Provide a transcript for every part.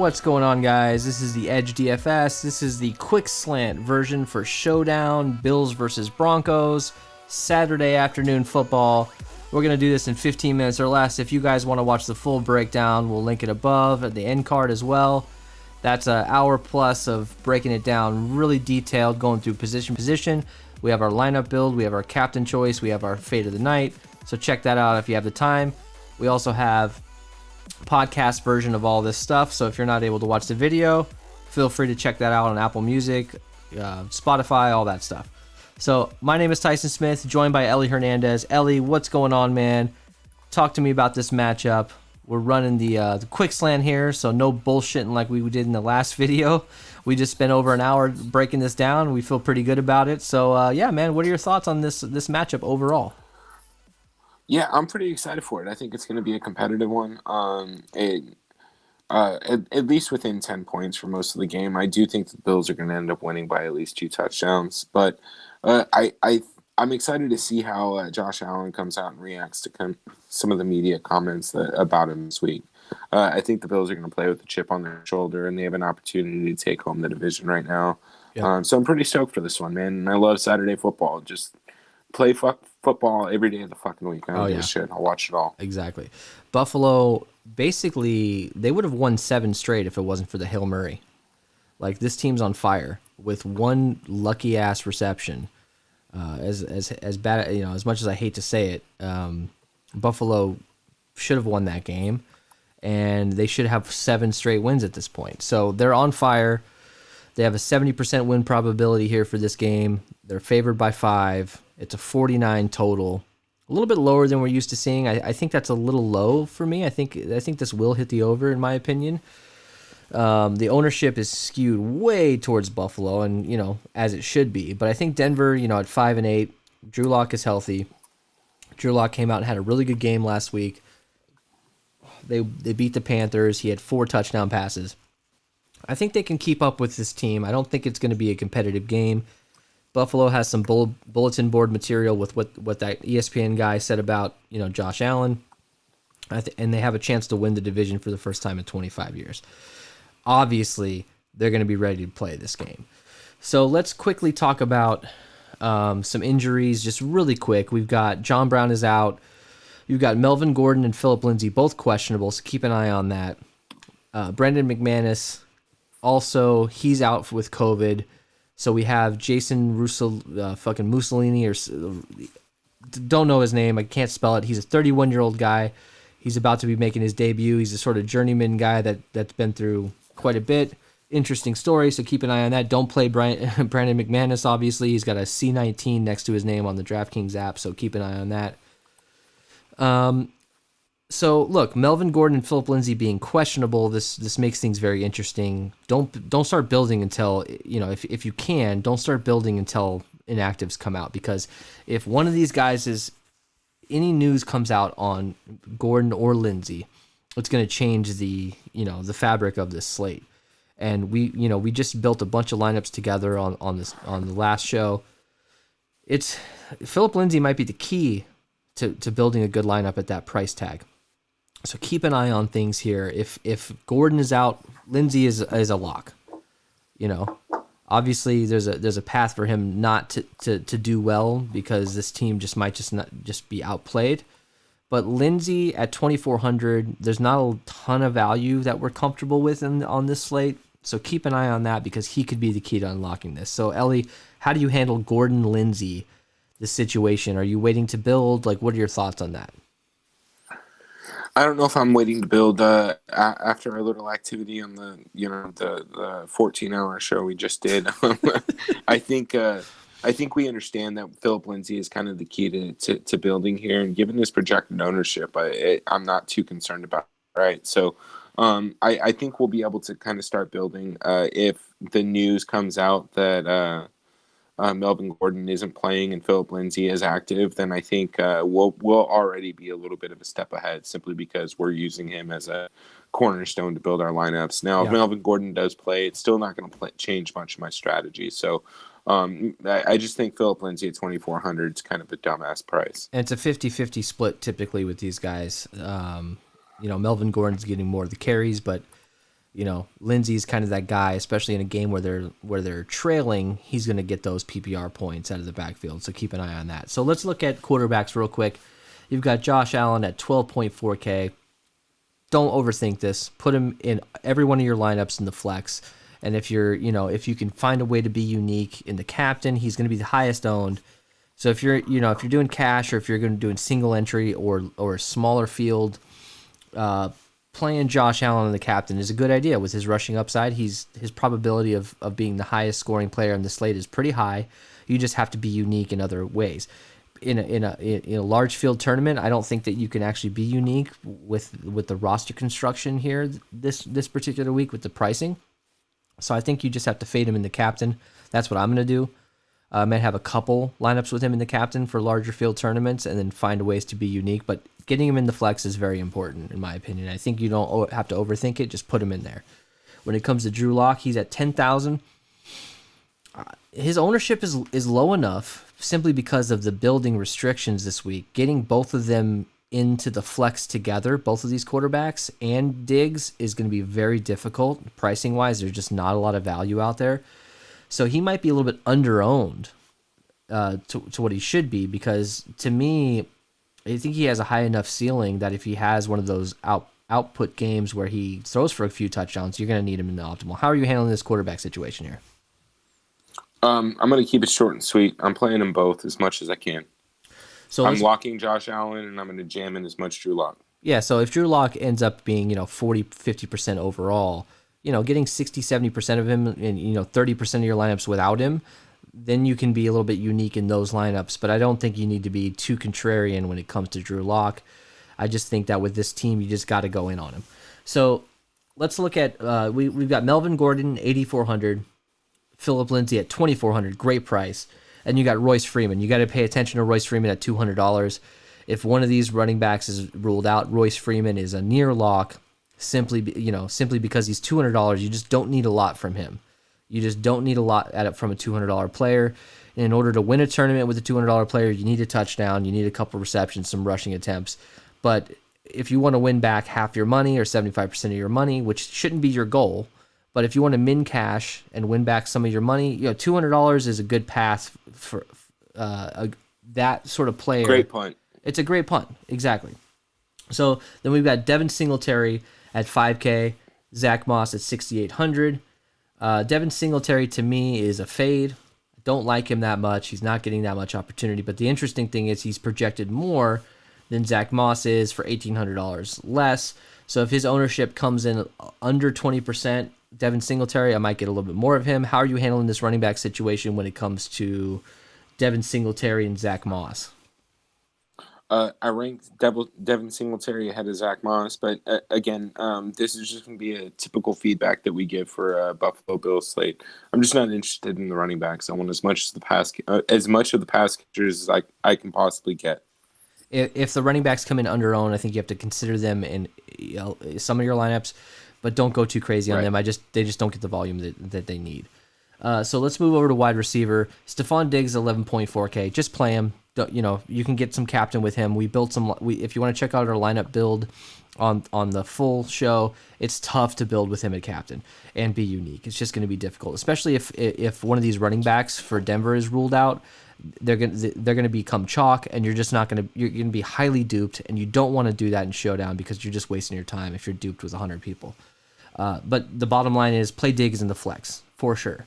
What's going on, guys? This is the Edge DFS. This is the quick slant version for Showdown, Bills versus Broncos, Saturday afternoon football. We're going to do this in 15 minutes or less. If you guys want to watch the full breakdown, we'll link it above at the end card as well. That's an hour plus of breaking it down, really detailed, going through position. We have our lineup build, we have our captain choice, we have our fate of the night. So check that out if you have the time. We also have podcast version of all this stuff, so if you're not able to watch the video, feel free to check that out on Apple Music, Spotify, all that stuff. So my name is Tyson Smith, joined by Ellie Hernandez. Ellie, what's going on, man? Talk to me about this matchup. We're running the quick slant here, so no bullshitting like we did in the last video. We just spent over an hour breaking this down. We feel pretty good about it. So yeah, man, what are your thoughts on this matchup overall? Yeah, I'm pretty excited for it. I think it's going to be a competitive one. At least within 10 points for most of the game. I do think the Bills are going to end up winning by at least 2 touchdowns. But I'm excited to see how Josh Allen comes out and reacts to some of the media comments about him this week. I think the Bills are going to play with a chip on their shoulder, and they have an opportunity to take home the division right now. Yep. So I'm pretty stoked for this one, man. And I love Saturday football. Just play football every day of the fucking week. I don't give a shit. I'll watch it all. Exactly. Buffalo, basically, they would have won 7 straight if it wasn't for the Hail Murray. Like, this team's on fire with one lucky ass reception. As bad, you know, as much as I hate to say it, Buffalo should have won that game, and they should have 7 straight wins at this point. So they're on fire. They have a 70% win probability here for this game. They're favored by 5. It's a 49 total. A little bit lower than we're used to seeing. I think that's a little low for me. I think this will hit the over, in my opinion. The ownership is skewed way towards Buffalo, and, you know, as it should be. But I think Denver, you know, at 5-8, Drew Lock is healthy. Drew Lock came out and had a really good game last week. They beat the Panthers. He had 4 touchdown passes. I think they can keep up with this team. I don't think it's going to be a competitive game. Buffalo has some bulletin board material with what that ESPN guy said about, you know, Josh Allen. And they have a chance to win the division for the first time in 25 years. Obviously, they're going to be ready to play this game. So let's quickly talk about some injuries, just really quick. We've got John Brown is out. You've got Melvin Gordon and Phillip Lindsay, both questionable, so keep an eye on that. Brendan McManus, also, he's out with COVID. So we have Jason fucking Mussolini, or don't know his name. I can't spell it. He's a 31-year-old guy. He's about to be making his debut. He's a sort of journeyman guy that's been through quite a bit. Interesting story, so keep an eye on that. Don't play Brandon McManus, obviously. He's got a C19 next to his name on the Draftkings app, so keep an eye on that. So look, Melvin Gordon and Phillip Lindsay being questionable, this makes things very interesting. Don't start building until, you know, if you can, don't start building until inactives come out, because if one of these guys any news comes out on Gordon or Lindsay, it's going to change the fabric of this slate. And we just built a bunch of lineups together on the last show. Phillip Lindsay might be the key to building a good lineup at that price tag. So keep an eye on things here. If Gordon is out, Lindsay is a lock. You know, obviously there's a path for him not to do well, because this team might not be outplayed. But Lindsay at 2,400, there's not a ton of value that we're comfortable with on this slate. So keep an eye on that, because he could be the key to unlocking this. So Ellie, how do you handle Gordon Lindsay, this situation? Are you waiting to build? Like, what are your thoughts on that? I don't know if I'm waiting to build after our little activity on the 14-hour show we just did. I think we understand that Phillip Lindsay is kind of the key to building here, and given his projected ownership, I'm not too concerned about it, right? So I think we'll be able to kind of start building if the news comes out that Melvin Gordon isn't playing and Phillip Lindsay is active, then I think we'll already be a little bit of a step ahead, simply because we're using him as a cornerstone to build our lineups. Now, if Melvin Gordon does play, it's still not going to change much of my strategy. So I just think Phillip Lindsay at 2,400 is kind of a dumbass price. And it's a 50-50 split typically with these guys. Melvin Gordon's getting more of the carries, but Lindsey's kind of that guy, especially in a game where they're trailing. He's going to get those PPR points out of the backfield, so keep an eye on that. So let's look at quarterbacks real quick. You've got Josh Allen at 12.4K. Don't overthink this. Put him in every one of your lineups in the flex. And if if you can find a way to be unique in the captain, he's going to be the highest owned. So if you're doing cash, or if you're going to do single entry or a smaller field, playing Josh Allen in the captain is a good idea. With his rushing upside, his probability of being the highest scoring player on the slate is pretty high. You just have to be unique in other ways. In a large field tournament, I don't think that you can actually be unique with the roster construction here this particular week with the pricing. So I think you just have to fade him in the captain. That's what I'm going to do. I might have a couple lineups with him in the captain for larger field tournaments, and then find ways to be unique. But getting him in the flex is very important, in my opinion. I think you don't have to overthink it. Just put him in there. When it comes to Drew Lock, he's at 10,000. His ownership is low enough simply because of the building restrictions this week. Getting both of them into the flex together, both of these quarterbacks and Diggs, is going to be very difficult. Pricing wise, there's just not a lot of value out there. So he might be a little bit under-owned to what he should be, because to me, I think he has a high enough ceiling that if he has one of those output games where he throws for a few touchdowns, you're going to need him in the optimal. How are you handling this quarterback situation here? I'm going to keep it short and sweet. I'm playing them both as much as I can. So I'm locking Josh Allen, and I'm going to jam in as much Drew Lock. Yeah, so if Drew Lock ends up being 40-50% overall, getting 60-70% of him and 30% of your lineups without him, then you can be a little bit unique in those lineups. But I don't think you need to be too contrarian when it comes to Drew Lock. I just think that with this team, you just got to go in on him. So let's look at we've got Melvin Gordon 8,400, Phillip Lindsay at 2,400, great price, and you got Royce Freeman. You got to pay attention to Royce Freeman at $200. If one of these running backs is ruled out, Royce Freeman is a near lock. Simply because he's $200, you just don't need a lot from him. You just don't need a lot from a $200 player. And in order to win a tournament with a $200 player, you need a touchdown, you need a couple receptions, some rushing attempts. But if you want to win back half your money or 75% of your money, which shouldn't be your goal, but if you want to min cash and win back some of your money, $200 is a good path for that sort of player. Great punt. It's a great punt, exactly. So then we've got Devin Singletary at 5K, Zach Moss at 6,800. Devin Singletary, to me, is a fade. I don't like him that much. He's not getting that much opportunity. But the interesting thing is he's projected more than Zach Moss is for $1,800 less. So if his ownership comes in under 20%, Devin Singletary, I might get a little bit more of him. How are you handling this running back situation when it comes to Devin Singletary and Zach Moss? I ranked Devin Singletary ahead of Zach Moss, but again, this is just going to be a typical feedback that we give for Buffalo Bills slate. I'm just not interested in the running backs. I want as much of the pass catchers as I can possibly get. If the running backs come in under owned, I think you have to consider them in some of your lineups, but don't go too crazy on them. They just don't get the volume that they need. So let's move over to wide receiver. Stefan Diggs, 11.4K. Just play him. You can get some captain with him. We built some. If you want to check out our lineup build on the full show, it's tough to build with him at captain and be unique. It's just going to be difficult, especially if one of these running backs for Denver is ruled out. They're going to become chalk, and you're going to be highly duped, and you don't want to do that in Showdown because you're just wasting your time if you're duped with 100 people. But the bottom line is play Diggs in the flex for sure.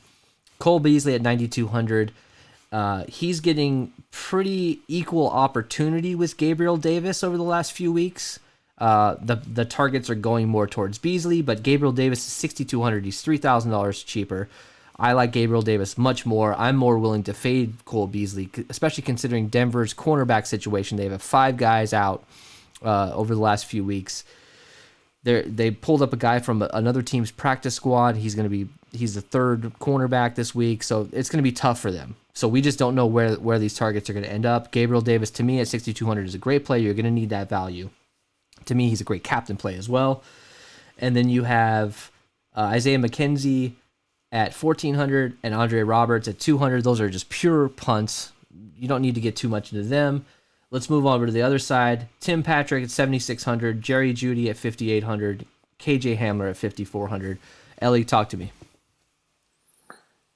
Cole Beasley at 9,200. He's getting pretty equal opportunity with Gabriel Davis over the last few weeks. The targets are going more towards Beasley, but Gabriel Davis is 6,200. He's $3,000 cheaper. I like Gabriel Davis much more. I'm more willing to fade Cole Beasley, especially considering Denver's cornerback situation. They have 5 guys out over the last few weeks. They pulled up a guy from another team's practice squad. He's the third cornerback this week, so it's going to be tough for them. So we just don't know where these targets are going to end up. Gabriel Davis, to me, at 6,200 is a great play. You're going to need that value. To me, he's a great captain play as well. And then you have Isaiah McKenzie at 1,400 and Andre Roberts at 200. Those are just pure punts. You don't need to get too much into them. Let's move over to the other side. Tim Patrick at 7,600, Jerry Jeudy at 5,800. KJ Hamler at 5,400. Ellie, talk to me.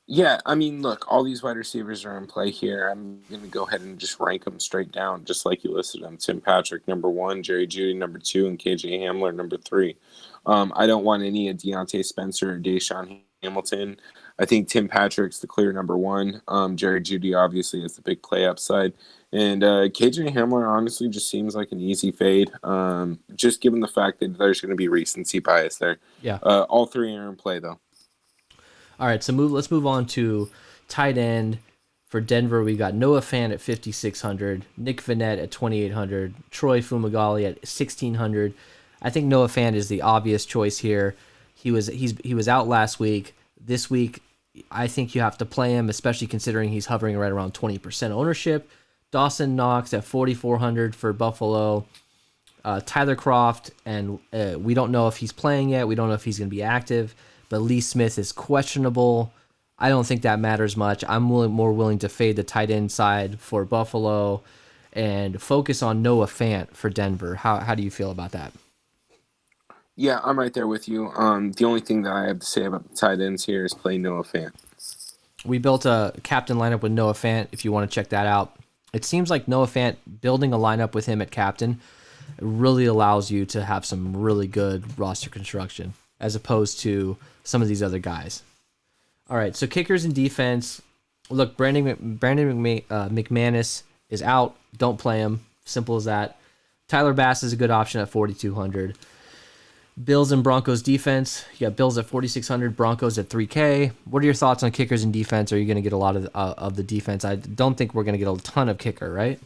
Yeah, I mean, look, all these wide receivers are in play here. I'm going to go ahead and just rank them straight down, just like you listed them. Tim Patrick, number one, Jerry Jeudy, number two, and KJ Hamler, number three. I don't want any of Deontay Spencer or Deshaun Hamilton. I think Tim Patrick's the clear number one. Jerry Jeudy obviously is the big play upside. And KJ Hamler honestly just seems like an easy fade, just given the fact that there's going to be recency bias there. Yeah. All three are in play, though. All right, so let's move on to tight end. For Denver, we got Noah Fant at 5,600, Nick Vannett at 2,800, Troy Fumagalli at 1,600. I think Noah Fant is the obvious choice here. He was out last week. This week, I think you have to play him, especially considering he's hovering right around 20% ownership. Dawson Knox at 4,400 for Buffalo. Tyler Kroft, and we don't know if he's playing yet. We don't know if he's going to be active. But Lee Smith is questionable. I don't think that matters much. I'm more willing to fade the tight end side for Buffalo and focus on Noah Fant for Denver. How do you feel about that? Yeah, I'm right there with you. The only thing that I have to say about the tight ends here is play Noah Fant. We built a captain lineup with Noah Fant, if you want to check that out. It seems like Noah Fant, building a lineup with him at captain, really allows you to have some really good roster construction, as opposed to some of these other guys. All right, so kickers and defense. Look, Brandon McManus is out. Don't play him. Simple as that. Tyler Bass is a good option at 4,200. Bills and Broncos defense. You got Bills at 4,600, Broncos at 3K. What are your thoughts on kickers and defense? Are you going to get a lot of the defense? I don't think we're going to get a ton of kicker, right?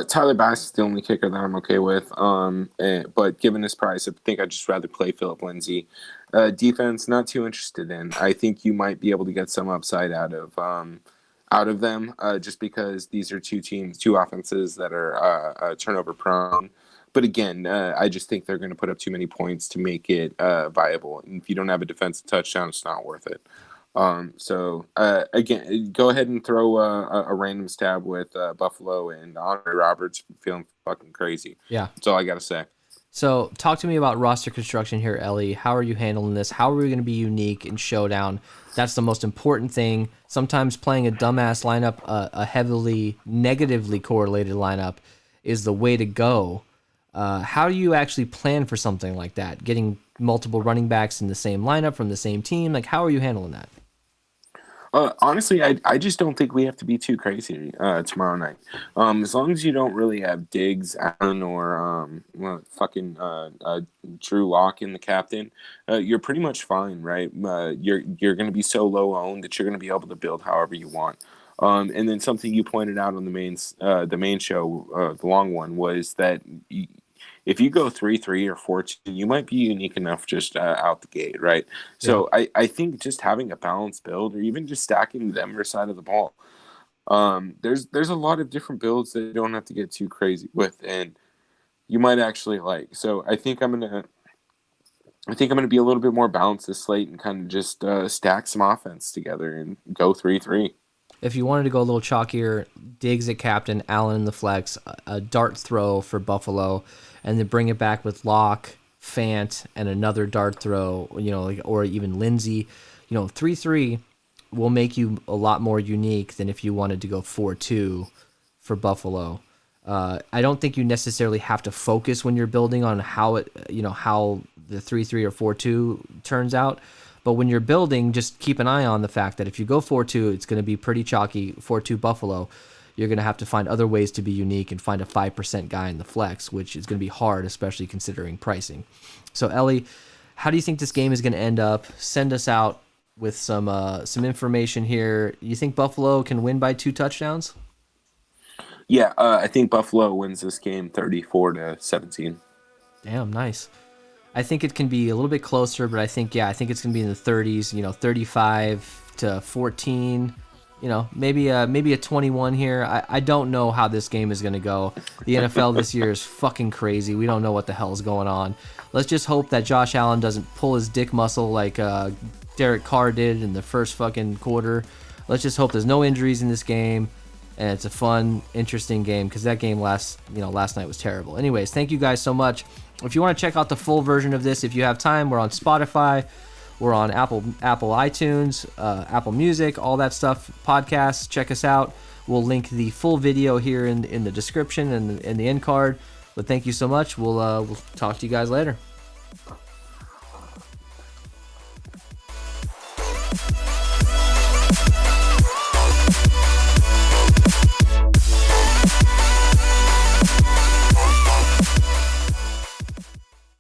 Tyler Bass is the only kicker that I'm okay with. But given this price, I think I'd just rather play Philip Lindsay. Defense, not too interested in. I think you might be able to get some upside out of them, just because these are two offenses that are turnover prone. But again, I just think they're going to put up too many points to make it viable. And if you don't have a defensive touchdown, it's not worth it. So again, go ahead and throw a random stab with Buffalo and Andre Roberts. Feeling fucking crazy. Yeah, that's all I gotta say. So talk to me about roster construction here, Ellie. How are you handling this? How are we going to be unique in Showdown? That's the most important thing. Sometimes playing a dumbass lineup, a heavily negatively correlated lineup, is the way to go. How do you actually plan for something like that? Getting multiple running backs in the same lineup from the same team? Like, how are you handling that? Honestly, I just don't think we have to be too crazy tomorrow night. As long as you don't really have Diggs, Allen, or Drew Lock in the captain, you're pretty much fine, right? You're going to be so low owned that you're going to be able to build however you want. And then something you pointed out on the main show, the long one, was that if you go 3-3 or 4-2, you might be unique enough just out the gate, right? Yeah. So I think just having a balanced build, or even just stacking the Denver side of the ball, there's a lot of different builds that you don't have to get too crazy with, and you might actually like. So I think I'm gonna be a little bit more balanced this slate and kind of just stack some offense together and go 3-3. If you wanted to go a little chalkier, Diggs at captain, Allen in the flex, a dart throw for Buffalo, and then bring it back with Locke, Fant, and another dart throw, or even Lindsey. 3-3 will make you a lot more unique than if you wanted to go 4-2 for Buffalo. I don't think you necessarily have to focus when you're building on how the 3-3 or 4-2 turns out. But when you're building, just keep an eye on the fact that if you go 4-2, it's going to be pretty chalky. 4-2 Buffalo, you're going to have to find other ways to be unique and find a 5% guy in the flex, which is going to be hard, especially considering pricing. So, Ellie, how do you think this game is going to end up? Send us out with some information here. You think Buffalo can win by 2 touchdowns? Yeah, I think Buffalo wins this game 34-17. Damn, nice. I think it can be a little bit closer, but I think it's going to be in the 30s, 35-14, maybe a 21 here. I don't know how this game is going to go. The NFL this year is fucking crazy. We don't know what the hell is going on. Let's just hope that Josh Allen doesn't pull his dick muscle like Derek Carr did in the first fucking quarter. Let's just hope there's no injuries in this game. and it's a fun, interesting game because that game last night was terrible. Anyways, thank you guys so much. If you want to check out the full version of this, if you have time, we're on Spotify, we're on Apple iTunes, Apple Music, all that stuff, podcasts. Check us out. We'll link the full video here in the description and in the end card. But thank you so much. We'll talk to you guys later.